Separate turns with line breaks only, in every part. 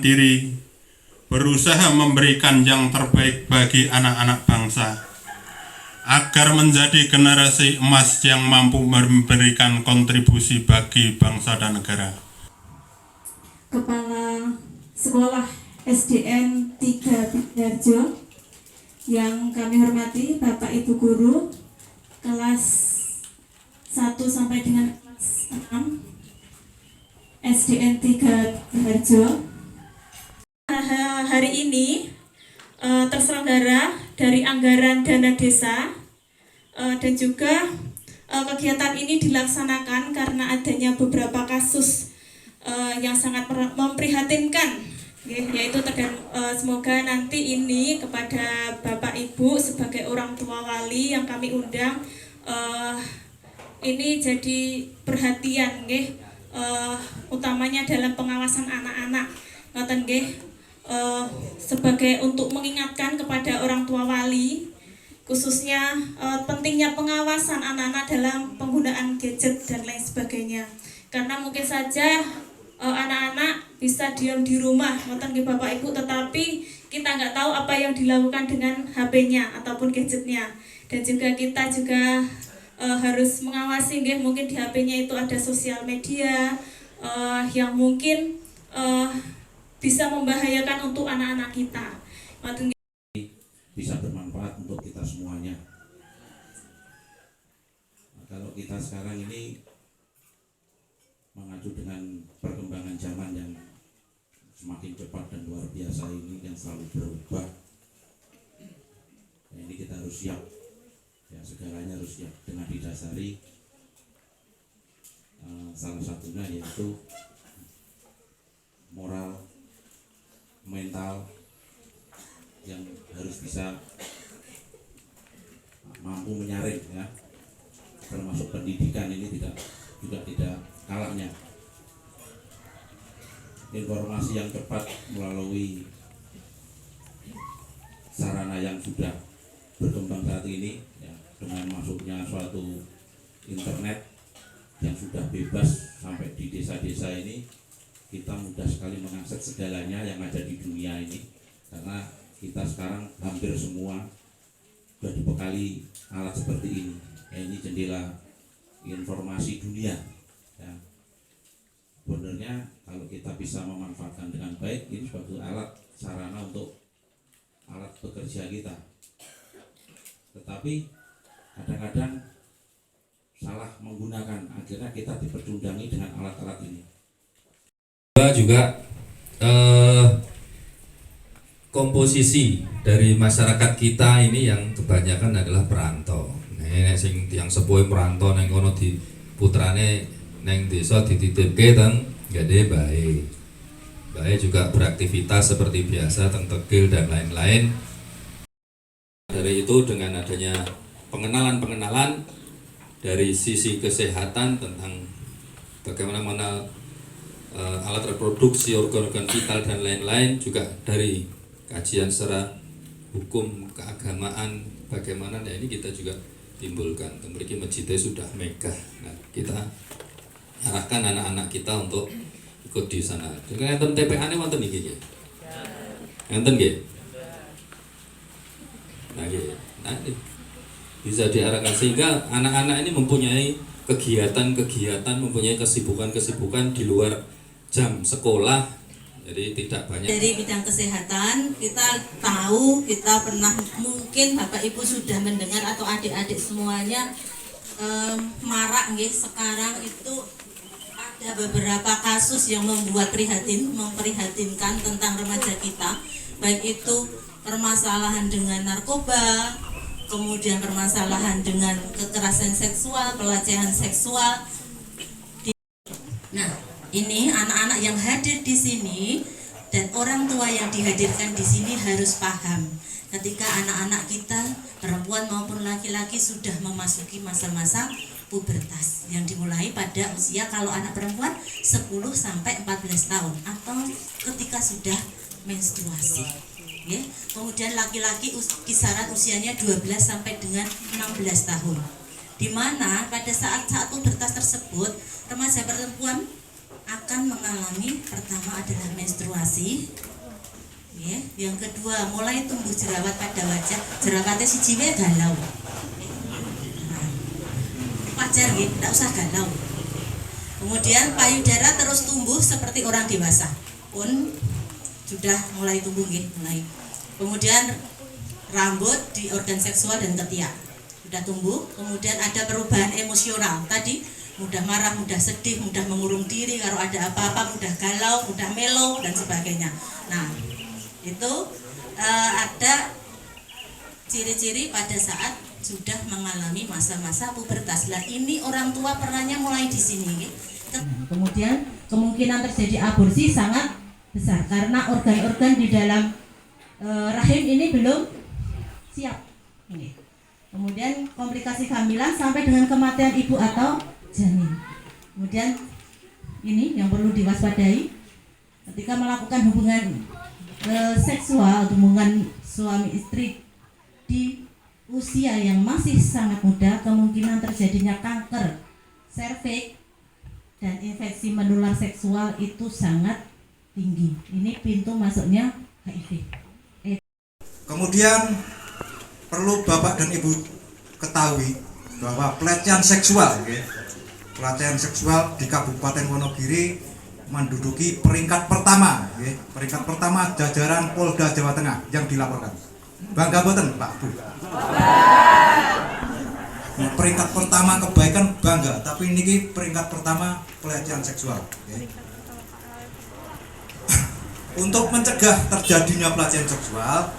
diri, berusaha memberikan yang terbaik bagi anak-anak bangsa, agar menjadi generasi emas yang mampu memberikan kontribusi bagi bangsa dan negara.
Kepala Sekolah SDN 3 Bidharjo yang kami hormati Bapak Ibu Guru kelas 1 sampai dengan kelas 6 SDN 3 Bidharjo. Hari ini terselenggara dari anggaran dana desa dan juga kegiatan ini dilaksanakan karena adanya beberapa kasus yang sangat memprihatinkan, yaitu semoga nanti ini kepada Bapak Ibu sebagai orang tua wali yang kami undang ini jadi perhatian utamanya dalam pengawasan anak-anak ngoten nggih, sebagai untuk mengingatkan kepada orang tua wali khususnya pentingnya pengawasan anak-anak dalam penggunaan gadget dan lain sebagainya, karena mungkin saja anak-anak bisa diam di rumah ngoten nggih Bapak Ibu, tetapi kita nggak tahu apa yang dilakukan dengan HP-nya ataupun gadgetnya, dan juga kita juga harus mengawasi nggih, mungkin di HP-nya itu ada sosial media yang mungkin bisa membahayakan untuk anak-anak kita.
Bisa bermanfaat untuk kita semuanya. Nah, kalau kita sekarang ini mengacu dengan perkembangan zaman yang semakin cepat dan luar biasa ini yang selalu berubah, nah, ini kita harus siap, ya segalanya harus siap dengan didasari salah satunya yaitu moral, mental yang harus bisa mampu menyaring, ya, termasuk pendidikan ini juga tidak kalahnya. Informasi yang cepat melalui sarana yang sudah berkembang saat ini, ya, dengan masuknya suatu internet yang sudah bebas sampai di desa-desa ini, kita mudah sekali mengakses segalanya yang ada di dunia ini, karena kita sekarang hampir semua sudah dibekali alat seperti ini. Ya, ini jendela informasi dunia. Ya. Sebenarnya kalau kita bisa memanfaatkan dengan baik, ini suatu alat sarana untuk alat bekerja kita. Tetapi kadang-kadang salah menggunakan, akhirnya kita dipercundangi dengan alat-alat ini.
Juga komposisi dari masyarakat kita ini yang kebanyakan adalah perantau. Nek sing tiyang sepuh perantau nang kono di putrane neng desa dititipke teng gede bae. Bae juga beraktivitas seperti biasa teng Tegil dan lain-lain. Dari itu dengan adanya pengenalan dari sisi kesehatan tentang bagaimana alat reproduksi, organ-organ vital dan lain-lain, juga dari kajian secara hukum keagamaan bagaimana, nah ini kita juga timbulkan. Memiliki masjidnya sudah megah. Nah, kita arahkan anak-anak kita untuk ikut di sana. Dengan enten TPA-ne wonten iki nggih. Enten nggih. Nah, nanti bisa diarahkan sehingga anak-anak ini mempunyai kegiatan-kegiatan, mempunyai kesibukan-kesibukan di luar jam sekolah, jadi tidak banyak.
Dari bidang kesehatan kita tahu, kita pernah, mungkin Bapak Ibu sudah mendengar atau adik-adik semuanya marak nggih, sekarang itu ada beberapa kasus yang memprihatinkan tentang remaja kita, baik itu permasalahan dengan narkoba, kemudian permasalahan dengan kekerasan seksual, pelecehan seksual. Nah, ini anak-anak yang hadir di sini dan orang tua yang dihadirkan di sini harus paham ketika anak-anak kita perempuan maupun laki-laki sudah memasuki masa-masa pubertas yang dimulai pada usia, kalau anak perempuan 10 sampai 14 tahun atau ketika sudah menstruasi. Ya. Kemudian laki-laki kisaran usianya 12 sampai dengan 16 tahun. Di mana pada saat pubertas tersebut remaja perempuan akan mengalami pertama adalah menstruasi. Ya, yang kedua mulai tumbuh jerawat pada wajah, jerawatnya si jiwa galau. Nah, wajar gitu, tidak usah galau. Kemudian payudara terus tumbuh seperti orang dewasa pun sudah mulai tumbuh gitu, mulai. Kemudian rambut di organ seksual dan ketiak sudah tumbuh. Kemudian ada perubahan emosional tadi, mudah marah, mudah sedih, mudah mengurung diri kalau ada apa-apa, mudah galau, mudah melo dan sebagainya. Nah, itu ada ciri-ciri pada saat sudah mengalami masa-masa pubertas. Nah, ini orang tua perannya mulai di sini. Kemudian kemungkinan terjadi aborsi sangat besar karena organ-organ di dalam rahim ini belum siap. Ini. Kemudian komplikasi kehamilan sampai dengan kematian ibu atau janin. Kemudian ini yang perlu diwaspadai ketika melakukan hubungan seksual, hubungan suami istri di usia yang masih sangat muda, kemungkinan terjadinya kanker serviks dan infeksi menular seksual itu sangat tinggi. Ini pintu masuknya HIV.
Kemudian perlu Bapak dan Ibu ketahui bahwa pelecehan seksual di Kabupaten Wonogiri menduduki peringkat pertama, peringkat pertama jajaran Polda Jawa Tengah yang dilaporkan. Bangga boten Pak Bu? Peringkat pertama kebaikan bangga, tapi ini peringkat pertama pelecehan seksual. Untuk mencegah terjadinya pelecehan seksual,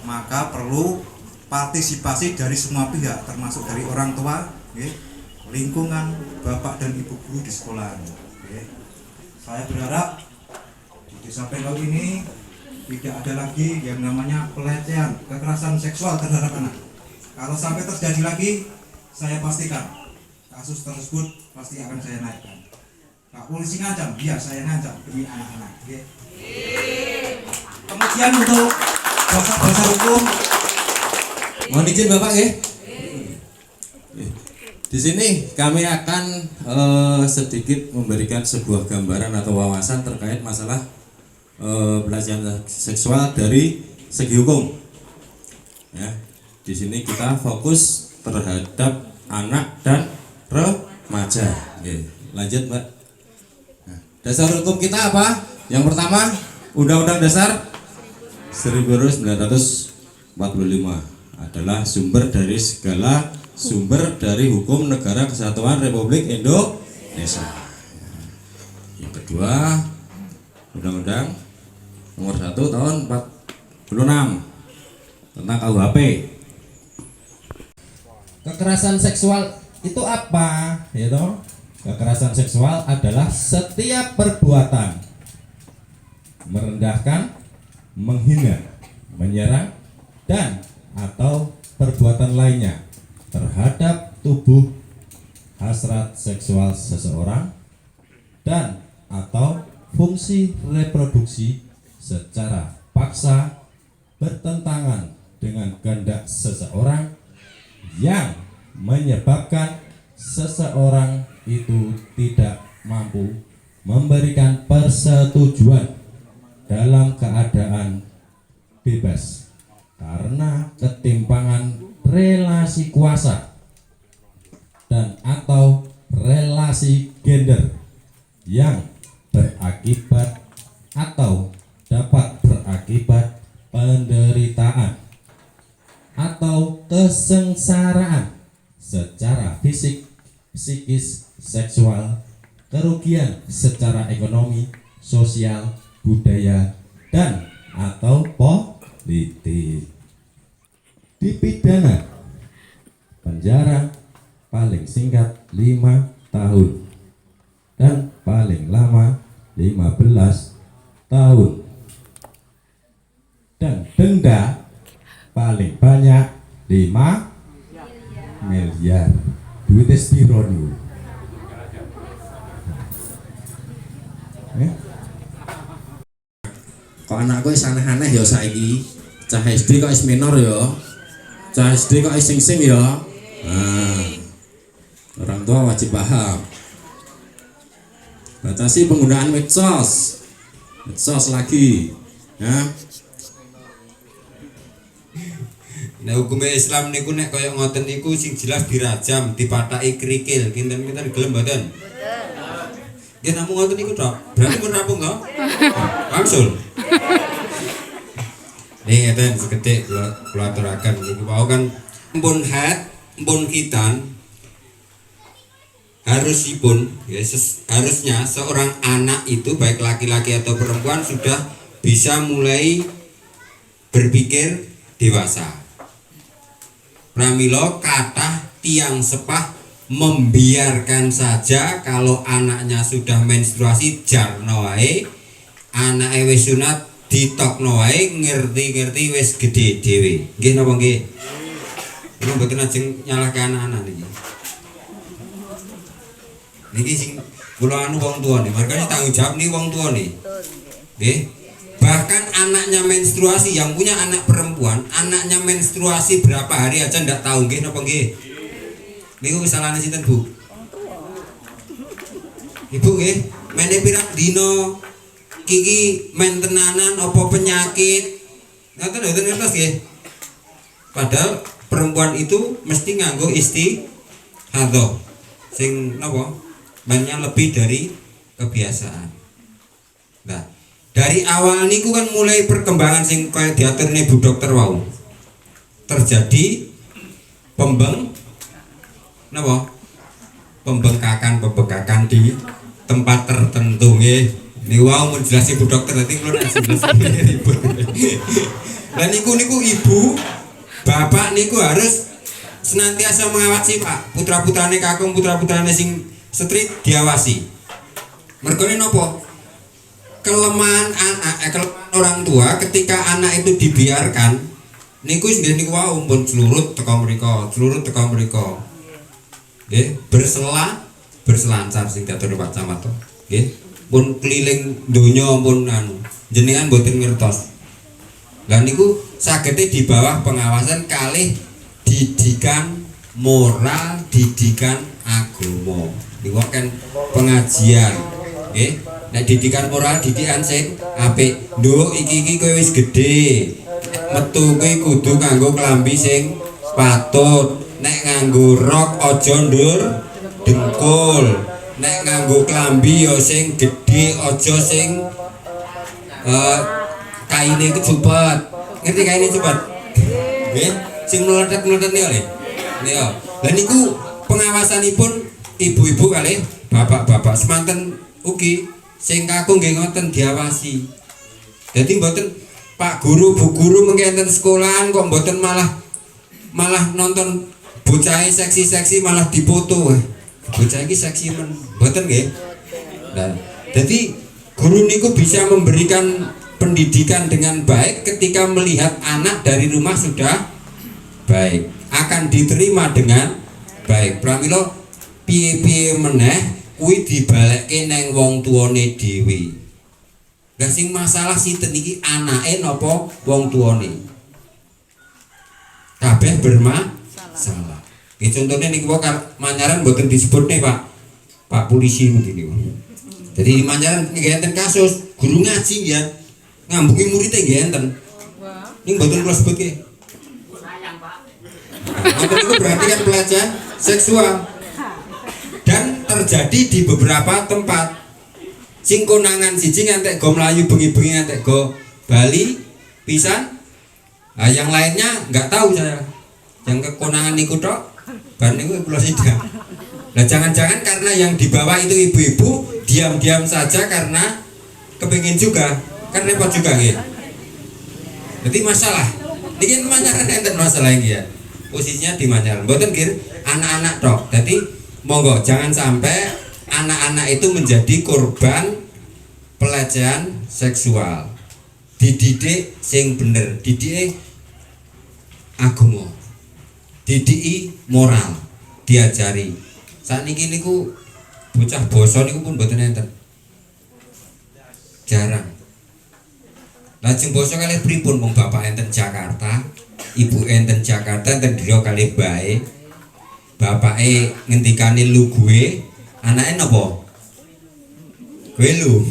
maka perlu partisipasi dari semua pihak, termasuk dari orang tua, lingkungan, bapak dan ibu guru di sekolah. Saya berharap di desa Pengau ini tidak ada lagi yang namanya pelecehan, kekerasan seksual terhadap anak. Kalau sampai terjadi lagi, saya pastikan kasus tersebut pasti akan saya naikkan. Pak polisi ngancam, iya saya ngancam demi anak-anak. Kemudian untuk dasar hukum,
mohon izin Bapak ya. Di sini kami akan sedikit memberikan sebuah gambaran atau wawasan terkait masalah pelecehan seksual dari segi hukum. Ya, di sini kita fokus terhadap anak dan remaja. Oke, lanjut Mbak. Nah, dasar hukum kita apa? Yang pertama, Undang-Undang Dasar 1945 adalah sumber dari segala sumber dari hukum negara kesatuan Republik Indonesia. Yang kedua, Undang-Undang Nomor 1 Tahun 46 tentang KUHP.
Kekerasan seksual itu apa? Yaitu kekerasan seksual adalah setiap perbuatan merendahkan, menghina, menyerang, dan atau perbuatan lainnya terhadap tubuh, hasrat seksual seseorang, dan atau fungsi reproduksi secara paksa bertentangan dengan kehendak seseorang yang menyebabkan seseorang itu tidak mampu memberikan persetujuan dalam keadaan bebas karena ketimpangan relasi kuasa dan atau relasi gender yang berakibat atau dapat berakibat penderitaan atau kesengsaraan secara fisik, psikis, seksual, kerugian secara ekonomi, sosial, budaya, dan atau politik. Dipidana penjara paling singkat 5 tahun dan paling lama 15 tahun dan denda paling banyak 5 miliar. Duit piro niku?
Kok anakku wis aneh-aneh ya saiki. Cah SD kok wis minor ya. Cah SD kok wis sing-sing ya. Nah, orang tua wajib paham. batasi penggunaan medsos lagi ya.
Nah hukum Islam niku nek kaya ngoten niku sing jelas dirajam, dipataki krikil, kinten-kinten gelem mboten? Ya namung ngoten niku tok. Berarti pun rampung to? Wangsul. Nih ngeten seketik kula aturaken niku wau kan mpun haid, mpun khitan harusnya seorang anak itu baik laki-laki atau perempuan sudah bisa mulai berpikir dewasa. Pramila kathah tiyang sepah membiarkan saja kalau anaknya sudah menstruasi jarno wae, anake wis sunat ditokno wae, ngerti-ngerti wis gedhe dhewe. Nggih napa nggih? Kula mboten ajeng nyalahke anak-anak niki. Niki sing kula anu wong tuane, makanya tanggung jawab nih wong tuane. Nggih. Bahkan anaknya menstruasi, yang punya anak perempuan, anaknya menstruasi berapa hari aja ndak tahu, nggih napa nggih? Niku kesalahane sinten, Bu? Ibu nggih, mene pirang dina kiki men tenanan apa penyakit. Ngoten ngertos nggih. Padahal perempuan itu mesti nganggo istihadhah. Sing napa? Mennya lebih dari kebiasaan. Nah, dari awal niku kan mulai perkembangan sing kaya diaturne Bu Dokter wau. Terjadi pembengkakan di tempat tertentu nggih. Niku wau mun jelasin Bu Dokter nanti kula nek jelasin Ibu. Lah niku ibu, bapak niku harus senantiasa mengawasi Pak. Putra-putrane kakung, putra-putrane sing setrit diawasi. Mergone napa? Kelemahan orang tua ketika anak itu dibiarkan niku nggih niku wau pun celurut teka mriko. Nggih, berselancar sing diatur Pak Camat to. Nggih, pun keliling donya pun anu jenengan mboten ngertos. Lah niku sagete di bawah pengawasan kalih didikan moral, didikan agama. Niku kan pengajian, nggih. Nek didikan moral didikan sing apik. Nduk iki kowe wis gedhe. Metu kowe kudu nganggo klambi sing patut. Nek nganggo rok aja ndur dengkul. Nek nganggo klambi ya sing gedhe aja sing kaine kecepet. Ngerti kaine cepet? Nggih, sing meletet-meletet niku lho. Niku. Lah niku pengawasanipun ibu-ibu kalih bapak-bapak semanten ugi sing kakung nggih ngoten diawasi. Dadi mboten Pak Guru, Bu Guru mengke enten sekolahan kok mboten malah nonton bocah seksi-seksi malah dipoto. Bocah iki seksi men. Mboten nggih. Nah, jadi guru niku bisa memberikan pendidikan dengan baik ketika melihat anak dari rumah sudah baik, akan diterima dengan baik. Pramila piye-piye meneh kuwi dibalekke nang wong tuane dhewe. Lah sing masalah sinten iki anake napa wong tuane? Kabeh bermasalah. Nggih contone niku Manyaran mboten disebut nih Pak polisi niku. Jadi di Manyaran nggih enten kasus guru ngaji ya ngambungi muridé nggih enten. Ning mboten kula sebut nggih. Sayang, Pak. Itu berarti kan pelecehan seksual. Dan terjadi di beberapa tempat. Sing konangan siji ngantek go mlayu bengi-bengi ngantek go Bali pisan. Nah, yang lainnya enggak tahu saya. Yang kekonangan niku tok bar niku kula sidang. Nah, jangan-jangan karena yang dibawa itu ibu-ibu diam-diam saja karena kepengin juga. Kan repot juga nggih. Jadi masalah. Niki Manyaran enten masalah iki ya. Posisinya di Manyaran. Mboten nggih anak-anak tok. Jadi monggo jangan sampai anak-anak itu menjadi korban pelecehan seksual. Dididik sing bener, dididik agama, dididik moral, diajari. Sakniki niku bocah basa niku pun mboten enten. Jarang. Lajeng basa kalih pripun mung bapak enten Jakarta, ibu enten Jakarta, enten dira kalih bae. Bapake ngendikane lu gue, anake napa? Welu.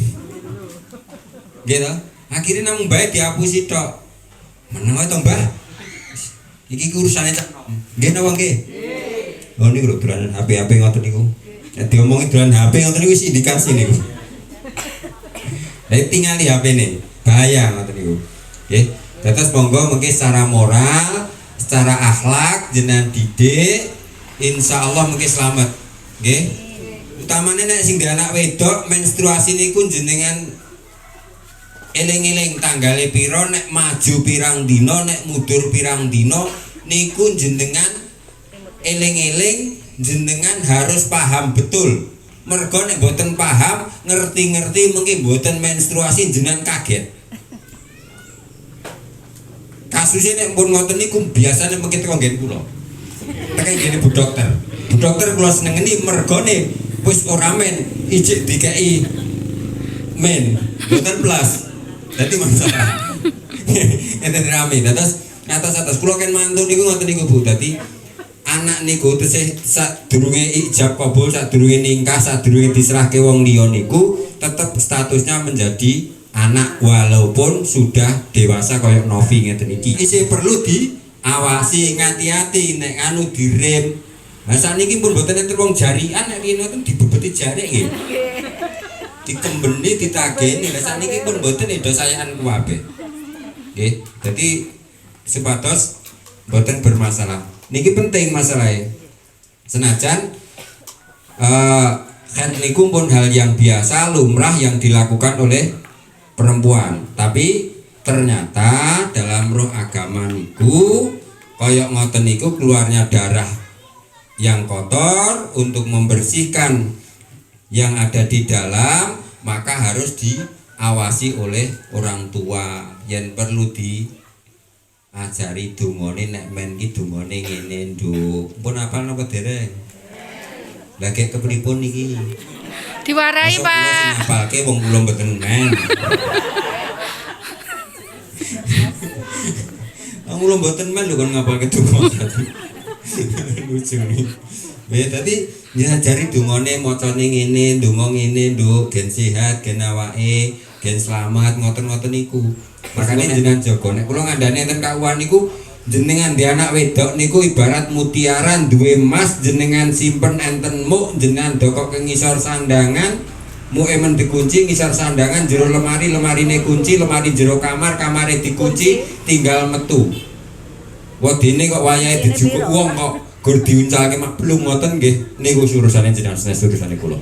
Gitu. Akhirnya namung bae dihapusi tok. Meneng wae to, Mbah. Iki urusane cak. Nggih napa nggih? Oh niku lho dolanan HP ngoten niku. Nek diomongi dolanan HP ngoten niku wis indikasi niku. Tingali HP-ne. Bahaya ngoten niku. Nggih. Dados monggo mengki secara moral, secara akhlak jenengan didik, insyaallah mengki selamat. Nggih. Utamane nek sing duwe anak wedok menstruasi niku jenengan eling-eling tanggale pira, nek maju pirang dina, nek mundur pirang dina niku jenengan eling-eling, jenengan harus paham betul. Mergo nek mboten paham, ngerti-ngerti mungkin mboten menstruasi jenengan kaget. Kasusnya nek pun ngoten niku biasane mungkin teko nggen kula. Tekan ngene Bu Dokter. Bu Dokter kula senengeni mergone wis ora men ijik dikei men, mboten plus. Dadi masalah. Enten rame. Atas kula kan mantu niku ngoten niku Bu. Dadi anak niku tesih sadurunge ijab kabul, sadurunge nikah, sadurunge diserahke wong liya niku tetep statusnya menjadi anak walaupun sudah dewasa koyok Novi ngeten iki. Isih perlu diawasi, ngati-ati nek anu direm. Lah sakniki pun mboten enten wong jarian nek riyen ngoten dibebeti jari nggih. Dikembeni ditageni. Lah sakniki pun mboten edo sayaan kuwabe. Nggih. Dadi sepatos mboten bermasalah. Niki penting masalahnya. Senajan kan niku pun hal yang biasa lumrah yang dilakukan oleh perempuan, tapi ternyata dalam roh agama niku koyok ngoten niku keluarnya darah yang kotor untuk membersihkan yang ada di dalam, maka harus diawasi oleh orang tua. Yang perlu diajari dungane nek men iki dungane ngene nduk. Pun apal napa dereng? Lagi kepripun niki?
Diwarai, Pak.
Apalke wong kula mboten men. Wong kula mboten men lho kon ngapalke donga. Lucu nih. Ya tadi diajari dungane macane ngene, ndonga ngene, nduk, gen sehat, gen awake, gen selamat, ngoten-ngoten niku. Makane jenengan jaga nek kula ngandani enten kauan niku jenengan di anak wedok niku ibarat mutiara duwe emas jenengan simpen enten muk jenengan dokok ke ngisor sandangan muke men dikunci ngisor sandangan jero lemari lemarine kunci lemari jero kamar kamare dikunci tinggal metu wedine kok wayahe dijupuk wong kok gur diuncalke mak belum ngoten nggih niku urusane jenengan sanes urusane kula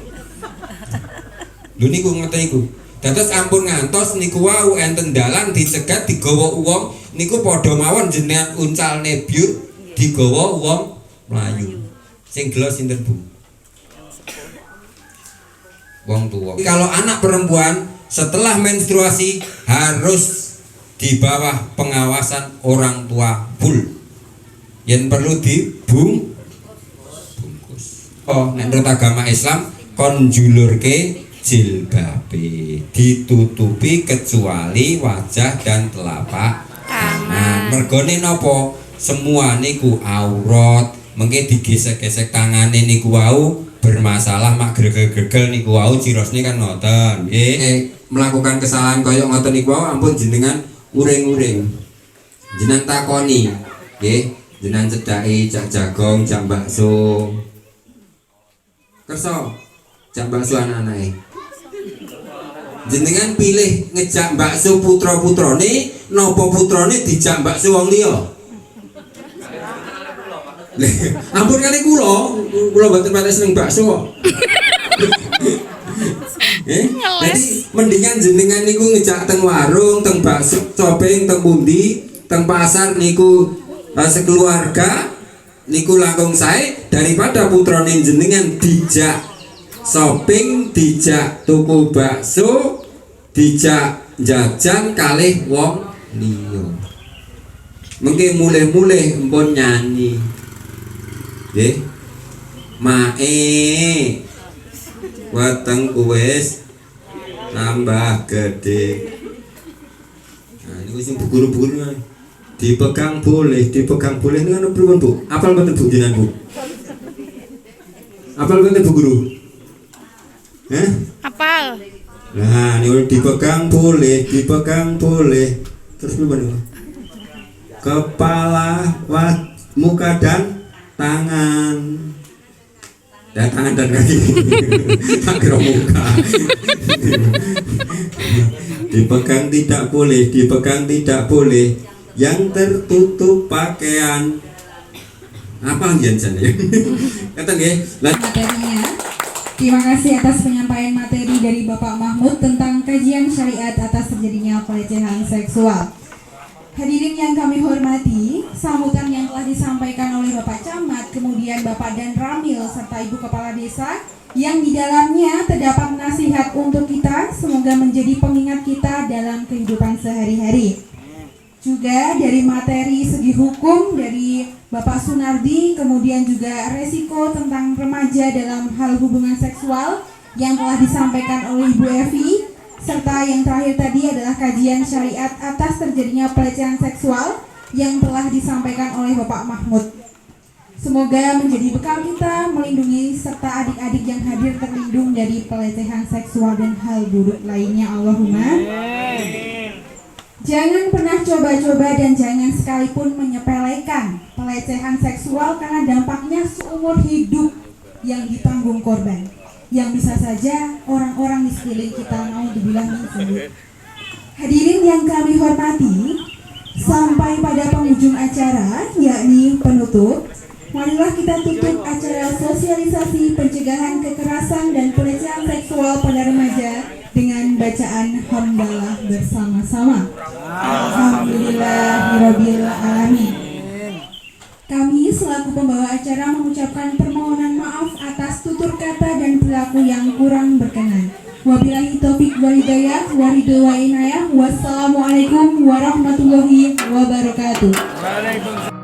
lho niku ngoten niku. Dados ampun ngantos niku wau enten dalan dicegat digawa wong niku padha mawon jenengan uncal nebyut digawa wong mlayu. Sing gelo sinten Bu? Wong tuwa. Kalau anak perempuan setelah menstruasi harus di bawah pengawasan orang tua full. Yang perlu dibungkus. Oh, nek menurut agama Islam kon julurke jilbabe ditutupi kecuali wajah dan telapak tangan. Mergone napa? Semua niku aurat, mengke digesek-gesek tangane niku wau bermasalah mak gregel-gregel niku wau cirosne kan ngoten. Nggih, melakukan kesalahan kaya ngoten niku wau ampun jenengan uring-uring. Jenengan takoni, nggih, jenengan cedhaki jak jagong, jak bakso. Kersa jak bakso anak-anake. Jenengan pilih ngejak bakso putra-putrane napa putrane dijak bakso wong liya? Ampun kali kula mboten pati seneng bakso kok. Jadi mendingan jenengan niku ngejak teng warung, teng bakso, shopping, teng pundi, teng pasar niku sekeluarga niku langkung sae daripada putrane jenengan dijak shopping, dijak tuku bakso, dijak jajan kalih wong liya. Mengke mulih-mulih empun nyanyi. Nggih. Mae wetengku wis tambah gede. Nah, niku sing guru-guru dipegang boleh ini kan pripun Bu? Apal mboten Bu jenengan Bu? Apal mboten Bu Guru?
Apal.
Nah, ini dipegang boleh, terus lupa nih. Kepala, muka dan tangan. Dan tangan dan kaki. Tak kira muka. Dipegang tidak boleh. Yang tertutup pakaian. Apa janjian ya? Kata nggih.
Materinya. Terima kasih atas penyampaian materi dari Bapak Mahmud tentang kajian syariat atas terjadinya pelecehan seksual. Hadirin yang kami hormati, sambutan yang telah disampaikan oleh Bapak Camat, kemudian Bapak Dan Ramil serta Ibu Kepala Desa, yang di dalamnya terdapat nasihat untuk kita, semoga menjadi pengingat kita dalam kehidupan sehari-hari. Juga dari materi segi hukum dari Bapak Sunardi, kemudian juga resiko tentang remaja dalam hal hubungan seksual yang telah disampaikan oleh Ibu Evi, serta yang terakhir tadi adalah kajian syariat atas terjadinya pelecehan seksual yang telah disampaikan oleh Bapak Mahmud. Semoga menjadi bekal kita melindungi serta adik-adik yang hadir terlindung dari pelecehan seksual dan hal buruk lainnya. Allahumma. Jangan pernah coba-coba dan jangan sekalipun menyepelekan pelecehan seksual karena dampaknya seumur hidup yang ditanggung korban, yang bisa saja orang-orang di sekeliling kita naudzubillah min dzalik. Hadirin yang kami hormati, sampai pada penghujung acara yakni penutup, marilah kita tutup acara sosialisasi pencegahan kekerasan dan pelecehan seksual pada remaja dengan bacaan hamdalah bersama-sama. Alhamdulillahirabbil alamin. Kami selaku pembawa acara mengucapkan permohonan maaf atas tutur kata dan perilaku yang kurang berkenan. Wabillahi taufik wal hidayah wa ridho wa inayah. Wassalamualaikum warahmatullahi wabarakatuh.